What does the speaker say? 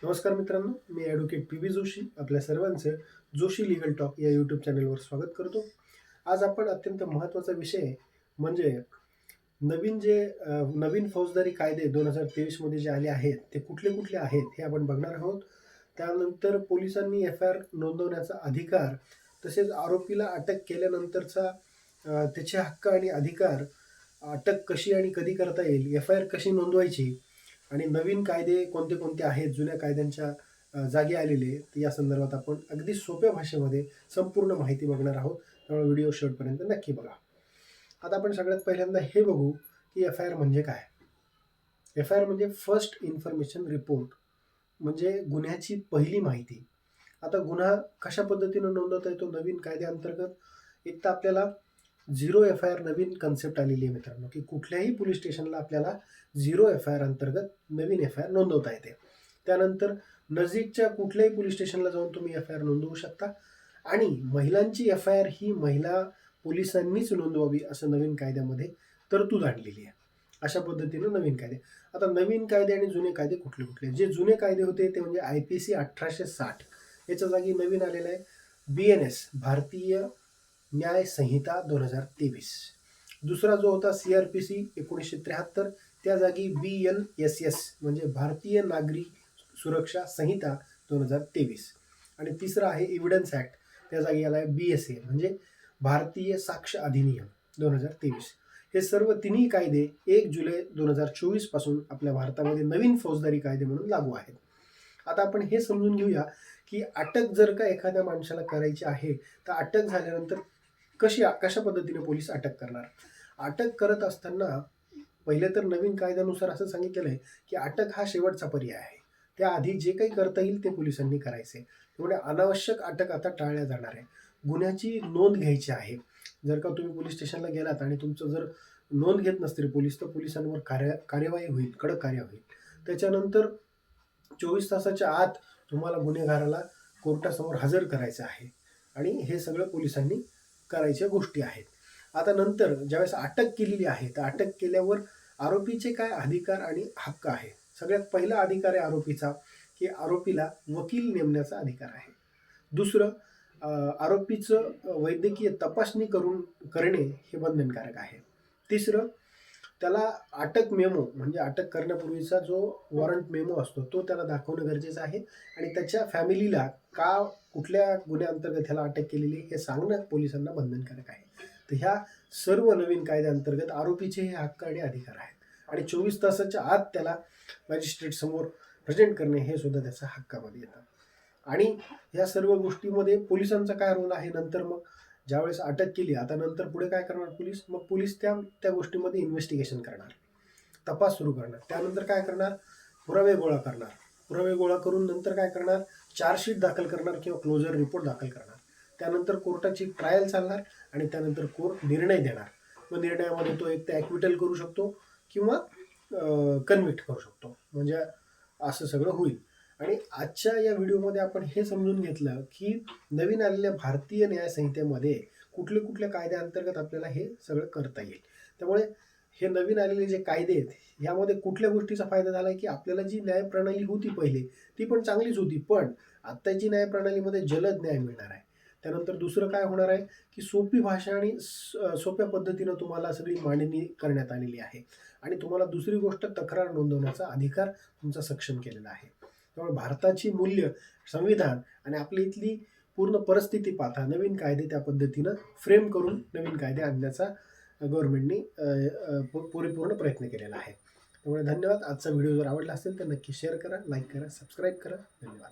नमस्कार मित्रांनो, मी advocate PB. Joshi आपल्या सर्वांचं जोशी लीगल टॉक या यूट्यूब चॅनलवर स्वागत करतो. आज आपण अत्यंत महत्त्वाचा विषय म्हणजे नवीन फौजदारी कायदे 2023 मध्ये जे आले आहेत, ते कुठले-कुठले आहेत हे आपण बघणार आहोत. त्यानंतर पोलिसांनी एफ-आय-आर नोंदवण्याचा अधिकार, तसेच आरोपीला अटक केल्यानंतरचा त्याचे हक्क आणि अधिकार, अटक कशी आणि कधी करता येईल, एफ-आय-आर कशी नोंदवायची आणि नवीन कायदे कोणते-कोणते आहेत, जुन्या कायद्यांच्या जागी आलेले, तर या संदर्भात आपण अगदी सोप्या भाषेमध्ये संपूर्ण माहिती बघणार आहोत. त्यामुळे व्हिडिओ शेवटपर्यंत नक्की बघा. आता आपण सगळ्यात पहिल्यांदा हे बघू की एफ-आय-आर म्हणजे काय? एफ-आय-आर म्हणजे फर्स्ट इन्फॉर्मेशन रिपोर्ट, म्हणजे गुन्ह्याची पहिली माहिती. आता गुन्हा कशा पद्धतीनं नोंदवता येतो नवीन कायद्याअंतर्गत? एक तर आपल्याला झिरो एफ-आय-आर नवीन कन्सेप्ट आलेली आहे मित्रांनो, की कुठल्याही पोलीस स्टेशनला आपल्याला झिरो एफ-आय-आर अंतर्गत नवीन एफ-आय-आर नोंदवता येते. त्यानंतर नजीकच्या कुठल्याही पोलीस स्टेशनला जाऊन तुम्ही एफ-आय-आर नोंदवू शकता आणि महिलांची एफ-आय-आर ही महिला पोलिसांनीच नोंदवावी असं नवीन कायद्यामध्ये तरतूद आणलेली आहे. अशा पद्धतीनं नवीन कायदे. आता नवीन कायदे आणि जुने कायदे कुठले-कुठले? जे जुने कायदे होते ते म्हणजे IPC 1860 याच्या जागी नवीन आलेलं आहे BNS, भारतीय न्याय संहिता 2023. दुसरा जो होता CRPC 1973, त्या जागी BNSS म्हणजे भारतीय नागरी सुरक्षा संहिता 2023. आणि तिसरा आहे एव्हिडन्स ॲक्ट, त्या जागी आला आहे BSA म्हणजे भारतीय साक्ष अधिनियम 2023. हे सर्व तिन्ही कायदे 1 जुलै 2024 पासून आपल्या भारतामध्ये नवीन फौजदारी कायदे म्हणून लागू आहेत. आता आपण हे समजून घेऊया की अटक जर का एखाद्या माणसाला करायची आहे, तर अटक झाल्यानंतर कशा पद्धतीने पोलीस अटक करणार? अटक करत असताना पहिले तर नवीन कायद्यानुसार असं सांगितलेलं आहे की अटक हा शेवटचा पर्याय आहे. त्याआधी जे काही करता येईल ते पोलिसांनी करायचे. त्यामुळे अनावश्यक अटक आता टाळल्या जाणार आहे. गुन्ह्याची नोंद घ्यायची आहे. जर का तुम्ही पोलीस स्टेशनला गेलात आणि तुमचं जर नोंद घेत नसतील पोलीस, तर पोलिसांवर कार्यवाही होईल, कडक कार्यवाही होईल. त्याच्यानंतर 24 तासाच्या आत तुम्हाला गुन्हेगाराला कोर्टासमोर हजर करायचं आहे आणि हे सगळं पोलिसांनी करायच्या गोष्टी आहेत. आता नंतर ज्यावेळेस अटक केलेली आहे, तर अटक केल्यावर आरोपीचे काय अधिकार आणि हक्क आहे? सगळ्यात पहिला अधिकार आहे आरोपीचा, की आरोपीला वकील नेमण्याचा अधिकार आहे. दुसरं, आरोपीचं वैद्यकीय तपासणी करणे हे बंधनकारक आहे. तिसरं, त्याला अटक मेमो म्हणजे अटक करण्यापूर्वीचा जो वॉरंट मेमो असतो तो त्याला दाखवणं गरजेचं आहे आणि त्याच्या फॅमिलीला कुठल्या गुन्ह्याअंतर्गत ह्याला अटक केलेली हे सांगणं पोलिसांना बंधनकारक आहे. तर ह्या सर्व नवीन कायद्याअंतर्गत आरोपीचे हे हक्क आणि अधिकार आहेत आणि 24 तासाच्या आत त्याला मॅजिस्ट्रेट समोर प्रेझेंट करणे हे सुद्धा त्याच्या हक्कामध्ये येतं. आणि ह्या सर्व गोष्टीमध्ये पोलिसांचा काय रोल आहे? नंतर मग ज्यावेळेस अटक केली, आता नंतर पुढे काय करणार पोलीस? मग पोलीस त्या गोष्टीमध्ये इन्व्हेस्टिगेशन करणार, तपास सुरू करणार. त्यानंतर काय करणार? पुरावे गोळा करणार. पुरावे गोळा करून नंतर काय करणार? चार्जशीट दाखल करणार किंवा क्लोजर रिपोर्ट दाखल करणार. त्यानंतर कोर्टाची ट्रायल चालणार आणि त्यानंतर कोर्ट निर्णय देणार. मग निर्णयामध्ये तो एक तर ॲक्विटल करू शकतो किंवा कन्व्हिक्ट करू शकतो. म्हणजे असं सगळं होईल. आणि आजच्या या व्हिडिओमध्ये आपण हे समजून घेतलं की नवीन आलेल्या भारतीय न्याय संहितेमध्ये कुठल्या कायद्याअंतर्गत आपल्याला हे सगळं करता येईल. त्यामुळे हे नवीन आलेले जे कायदे आहेत, ह्यामध्ये कुठल्या गोष्टीचा फायदा झाला आहे की आपल्याला जी न्यायप्रणाली होती पहिले, ती पण चांगलीच होती. पण आत्ताची न्यायप्रणालीमध्ये जलद न्याय मिळणार आहे. त्यानंतर दुसरं काय होणार आहे की सोपी भाषा आणि सोप्या पद्धतीनं तुम्हाला सगळी मांडणी करण्यात आलेली आहे आणि तुम्हाला दुसरी गोष्ट तक्रार नोंदवण्याचा अधिकार तुमचा सक्षम केलेला आहे. त्यामुळे भारताची मूल्य, संविधान आणि आपली इथली पूर्ण परिस्थिती पाहता नवीन कायदे त्या पद्धतीनं फ्रेम करून नवीन कायदे आणण्याचा गव्हर्नमेंटनी परिपूर्ण प्रयत्न केलेला आहे. त्यामुळे धन्यवाद. आजचा व्हिडिओ जर आवडला असेल तर नक्की शेअर करा, लाईक करा, सबस्क्राईब करा. धन्यवाद.